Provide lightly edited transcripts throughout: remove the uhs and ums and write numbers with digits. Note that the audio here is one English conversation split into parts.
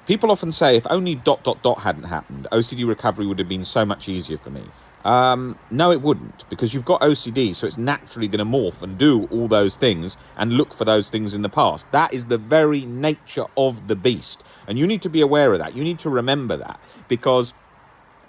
People often say, if only ... hadn't happened, OCD recovery would have been so much easier for me. No, it wouldn't, because you've got OCD, so it's naturally going to morph and do all those things and look for those things in the past. That is the very nature of the beast. And you need to be aware of that. You need to remember that, because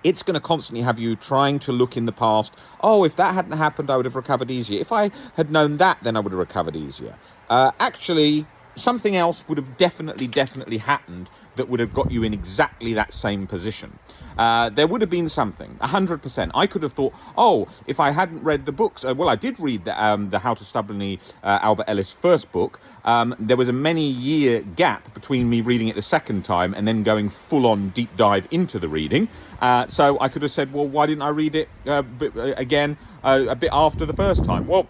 it's going to constantly have you trying to look in the past. Oh, if that hadn't happened, I would have recovered easier. If I had known that, then I would have recovered easier. Actually, something else would have definitely happened that would have got you in exactly that same position. There would have been something, 100%. I could have thought, oh, if I hadn't read the books, well, I did read the How to Stubbornly Albert Ellis first book. There was a many-year gap between me reading it the second time and then going full-on deep dive into the reading. So I could have said, well, why didn't I read it again a bit after the first time? Well,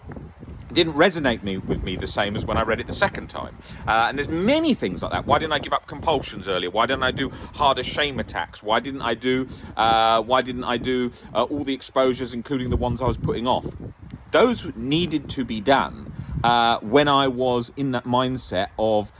it didn't resonate with me the same as when I read it the second time. And there's many things like that. Why didn't I give up compulsions earlier? Why didn't I do harder shame attacks? Why didn't I do all the exposures, including the ones I was putting off? Those needed to be done when I was in that mindset of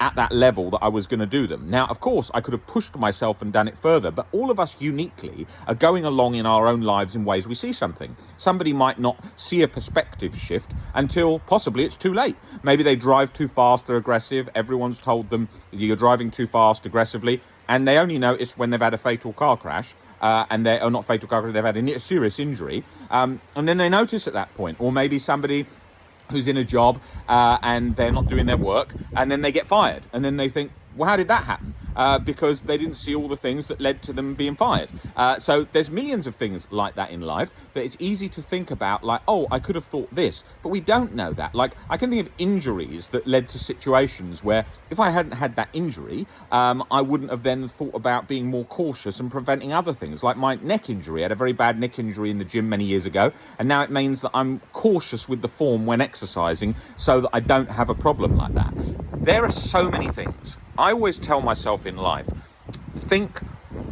at that level that I was going to do them. Now, of course, I could have pushed myself and done it further, but all of us uniquely are going along in our own lives in ways we see something. Somebody might not see a perspective shift until possibly it's too late. Maybe they drive too fast, they're aggressive, everyone's told them you're driving too fast aggressively, and they only notice when they've had a fatal car crash, and they're not fatal car crash, they've had a serious injury, and then they notice at that point. Or maybe somebody who's in a job and they're not doing their work, and then they get fired, and then they think, well, how did that happen? Because they didn't see all the things that led to them being fired. So there's millions of things like that in life that it's easy to think about, like, oh, I could have thought this, but we don't know that. Like, I can think of injuries that led to situations where if I hadn't had that injury, I wouldn't have then thought about being more cautious and preventing other things. Like my neck injury. I had a very bad neck injury in the gym many years ago, and now it means that I'm cautious with the form when exercising so that I don't have a problem like that. There are so many things. I always tell myself in life, think,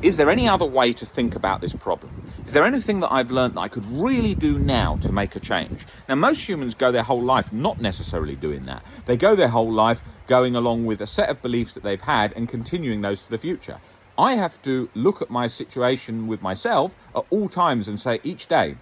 is there any other way to think about this problem? Is there anything that I've learned that I could really do now to make a change? Now, most humans go their whole life not necessarily doing that. They go their whole life going along with a set of beliefs that they've had and continuing those to the future. I have to look at my situation with myself at all times and say each day,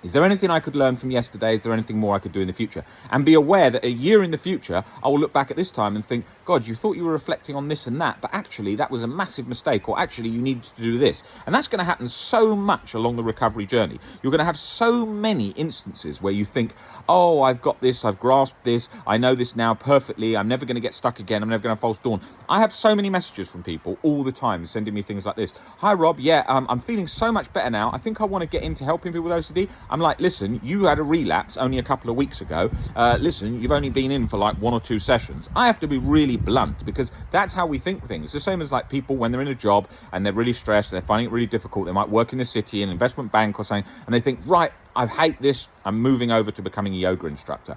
is there anything I could learn from yesterday? Is there anything more I could do in the future? And be aware that a year in the future, I will look back at this time and think, God, you thought you were reflecting on this and that, but actually that was a massive mistake, or actually you needed to do this. And that's going to happen so much along the recovery journey. You're going to have so many instances where you think, oh, I've got this, I've grasped this, I know this now perfectly, I'm never going to get stuck again, I'm never going to have false dawn. I have so many messages from people all the time sending me things like this. Hi, Rob, I'm feeling so much better now. I think I want to get into helping people with OCD. I'm like, listen, you had a relapse only a couple of weeks ago. Listen, you've only been in for like 1 or 2 sessions. I have to be really blunt, because that's how we think things. The same as like people when they're in a job and they're really stressed, they're finding it really difficult. They might work in the city, an investment bank or something, and they think, right, I hate this. I'm moving over to becoming a yoga instructor.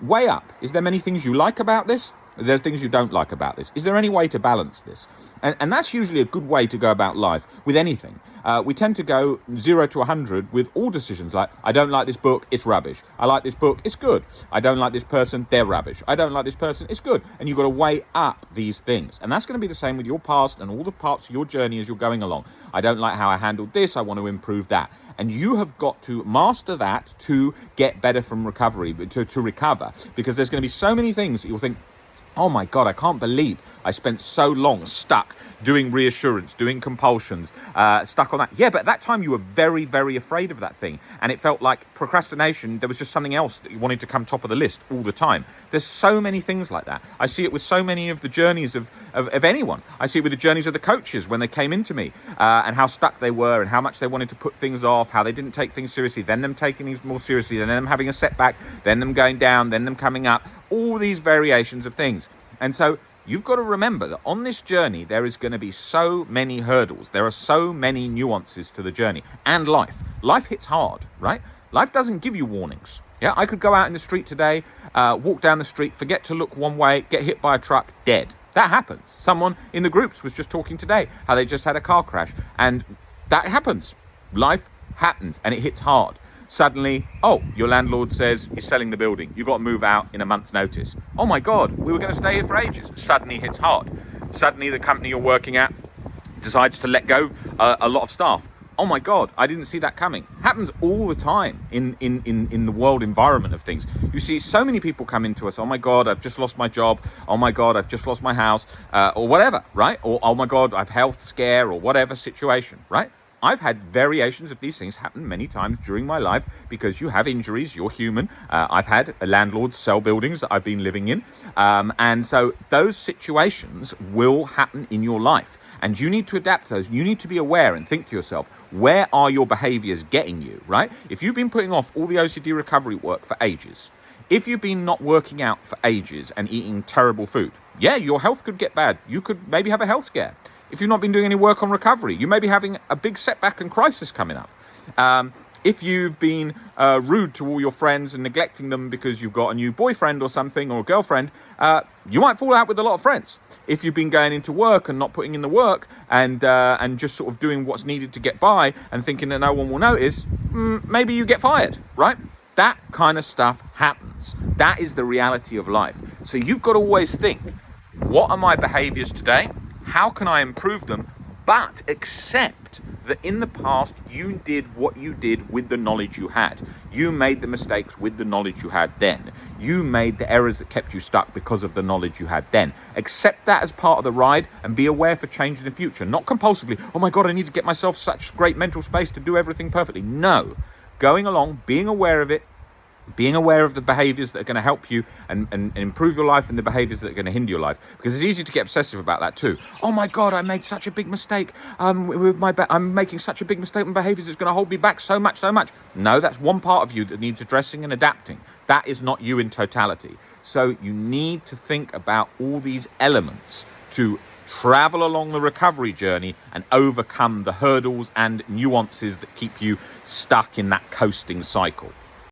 Weigh up. Is there many things you like about this? There's things you don't like about this. Is there any way to balance this? And that's usually a good way to go about life with anything. We tend to go 0 to 100 with all decisions, like, I don't like this book, it's rubbish. I like this book, it's good. I don't like this person, they're rubbish. I don't like this person, it's good. And you've got to weigh up these things. And that's going to be the same with your past and all the parts of your journey as you're going along. I don't like how I handled this, I want to improve that. And you have got to master that to get better from recovery, to recover. Because there's going to be so many things that you'll think, oh my God, I can't believe I spent so long stuck doing reassurance, doing compulsions, stuck on that. Yeah, but at that time you were very, very afraid of that thing. And it felt like procrastination, there was just something else that you wanted to come top of the list all the time. There's so many things like that. I see it with so many of the journeys of anyone. I see it with the journeys of the coaches when they came into me, and how stuck they were and how much they wanted to put things off, how they didn't take things seriously, then them taking things more seriously, then them having a setback, then them going down, then them coming up, all these variations of things. And so you've got to remember that on this journey, there is going to be so many hurdles. There are so many nuances to the journey. And life hits hard, right? Life doesn't give you warnings. Yeah, I could go out in the street today, walk down the street, forget to look one way, get hit by a truck, dead. That happens. Someone in the groups was just talking today how they just had a car crash, and that happens. Life happens, and it hits hard. Suddenly, oh, your landlord says you're selling the building. You've got to move out in a month's notice. Oh my God, we were going to stay here for ages. Suddenly hits hard. Suddenly the company you're working at decides to let go a lot of staff. Oh my God, I didn't see that coming. Happens all the time in the world environment of things. You see so many people come into us, oh my God, I've just lost my job. Oh my God, I've just lost my house, or whatever, right? Or, oh my God, I've health scare, or whatever situation, right? I've had variations of these things happen many times during my life because you have injuries, you're human. I've had landlords sell buildings that I've been living in. And so those situations will happen in your life. And you need to adapt to those. You need to be aware and think to yourself, where are your behaviors getting you, right? If you've been putting off all the OCD recovery work for ages, if you've been not working out for ages and eating terrible food, yeah, your health could get bad. You could maybe have a health scare. If you've not been doing any work on recovery, you may be having a big setback and crisis coming up. If you've been rude to all your friends and neglecting them because you've got a new boyfriend or something, or a girlfriend, you might fall out with a lot of friends. If you've been going into work and not putting in the work and just sort of doing what's needed to get by and thinking that no one will notice, maybe you get fired, right? That kind of stuff happens. That is the reality of life. So you've got to always think, what are my behaviors today? How can I improve them? But accept that in the past, you did what you did with the knowledge you had. You made the mistakes with the knowledge you had then. You made the errors that kept you stuck because of the knowledge you had then. Accept that as part of the ride and be aware for change in the future. Not compulsively, oh my God, I need to get myself such great mental space to do everything perfectly. No. Going along, being aware of it, being aware of the behaviors that are going to help you and improve your life and the behaviors that are going to hinder your life, because it's easy to get obsessive about that too. Oh my God, I made such a big mistake with I'm making such a big mistake with behaviors, it's going to hold me back so much. No, that's one part of you that needs addressing and adapting. That is not you in totality. So you need to think about all these elements to travel along the recovery journey and overcome the hurdles and nuances that keep you stuck in that coasting cycle.